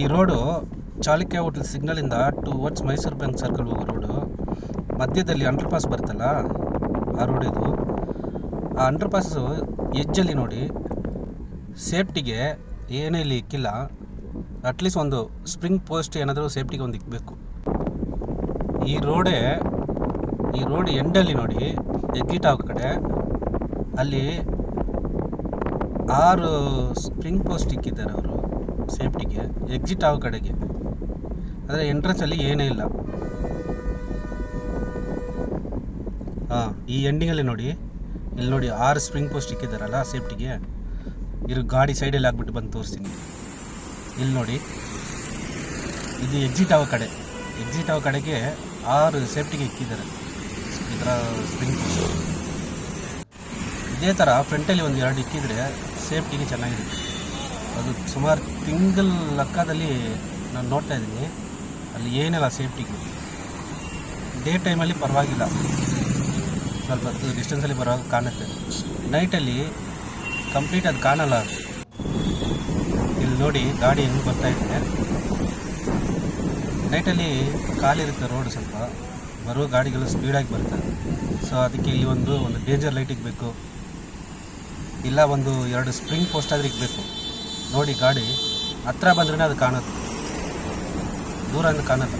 ಈ road Chalukya hotel ಸಿಗ್ನಲಿಂದ towards Mysuru bank circle ಹೋಗೋ ರೋಡು. ಮಧ್ಯದಲ್ಲಿ ಅಂಡರ್ ಪಾಸ್ ಬರುತ್ತಲ್ಲ, ಆ ರೋಡ್ ಇದು. ಆ ಅಂಡರ್ ಪಾಸು ಎಜ್ಜಲ್ಲಿ ನೋಡಿ, ಸೇಫ್ಟಿಗೆ ಏನೇ ಇಲ್ಲಿ ಇಕ್ಕಿಲ್ಲ. ಅಟ್ಲೀಸ್ಟ್ ಒಂದು ಸ್ಪ್ರಿಂಗ್ ಪೋಸ್ಟ್ ಏನಾದರೂ ಸೇಫ್ಟಿಗೆ ಒಂದು ಇಕ್ಕಬೇಕು. ಈ ರೋಡ್ ಎಂಡಲ್ಲಿ ನೋಡಿ, ಎಕ್ಸಿಟ್ ಆಗೋ ಕಡೆ ಅಲ್ಲಿ 6 ಸ್ಪ್ರಿಂಗ್ ಪೋಸ್ಟ್ ಇಕ್ಕಿದ್ದಾರೆ ಅವರು ಸೇಫ್ಟಿಗೆ, ಎಕ್ಸಿಟ್ ಆಗೋ ಕಡೆಗೆ. ಆದರೆ ಎಂಟ್ರೆನ್ಸಲ್ಲಿ ಏನೇ ಇಲ್ಲ. ಈ ಎಂಡಿಂಗಲ್ಲಿ ನೋಡಿ, ಇಲ್ಲಿ ನೋಡಿ 6 ಸ್ಪ್ರಿಂಗ್ ಪೋಸ್ಟ್ ಇಕ್ಕಿದ್ದಾರಲ್ಲ ಸೇಫ್ಟಿಗೆ. ಗಾಡಿ ಸೈಡಲ್ಲಿ ಹಾಕ್ಬಿಟ್ಟು ಬಂದು ತೋರಿಸ್ತೀನಿ. ಇಲ್ಲಿ ನೋಡಿ, ಇದು ಎಕ್ಸಿಟ್ ಆಗೋ ಕಡೆಗೆ 6 ಸೇಫ್ಟಿಗೆ ಇಕ್ಕಿದ್ದಾರೆ ಈ ಥರ ಸ್ಪ್ರಿಂಗ್ ಪೋಸ್ಟ್. ಇದೇ ಥರ ಫ್ರಂಟಲ್ಲಿ ಒಂದು 2 ಇಕ್ಕಿದರೆ ಸೇಫ್ಟಿಗೆ ಚೆನ್ನಾಗಿರುತ್ತೆ. ಅದು ಸುಮಾರು ತಿಂಗಳ ಲೆಕ್ಕದಲ್ಲಿ ನಾನು ನೋಡ್ತಾ ಇದ್ದೀನಿ, ಅಲ್ಲಿ ಏನಿಲ್ಲ ಸೇಫ್ಟಿಗೆ. ಡೇ ಟೈಮಲ್ಲಿ ಪರವಾಗಿಲ್ಲ, ಸ್ವಲ್ಪ ಡಿಸ್ಟೆನ್ಸಲ್ಲಿ ಬರುವಾಗ ಕಾಣುತ್ತೆ. ನೈಟಲ್ಲಿ ಕಂಪ್ಲೀಟ್ ಅದು ಕಾಣಲ್ಲ. ಇಲ್ಲಿ ನೋಡಿ ಗಾಡಿ ಹೆಂಗೆ ಬರ್ತಾ ಇದೆ. ನೈಟಲ್ಲಿ ಖಾಲಿರುತ್ತೆ ರೋಡ್, ಸ್ವಲ್ಪ ಬರೋ ಗಾಡಿಗಳು ಸ್ಪೀಡಾಗಿ ಬರ್ತವೆ. ಸೊ ಅದಕ್ಕೆ ಇಲ್ಲಿ ಒಂದು ಡೇಂಜರ್ ಲೈಟ್ ಇಕ್ಕಬೇಕು, ಇಲ್ಲ 1-2 ಸ್ಪ್ರಿಂಗ್ ಪೋಸ್ಟ್ ಆದರೆ ಇಕ್ಕಬೇಕು. ನೋಡಿ ಗಾಡಿ ಹತ್ರ ಬಂದ್ರೇ ಅದು ಕಾಣುತ್ತೆ, ದೂರ ಅಂದ್ರೆ ಕಾಣಲ್ಲ.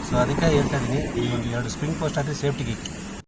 ಸೊ ಅದಕ್ಕೆ ಹೇಳ್ತಾ ಇದ್ದೀನಿ, ಈ 1-2 ಸ್ಪ್ರಿಂಗ್ ಪೋಸ್ಟ್ ಆದರೆ ಸೇಫ್ಟಿಗೆ ಇಕ್ಕಿ.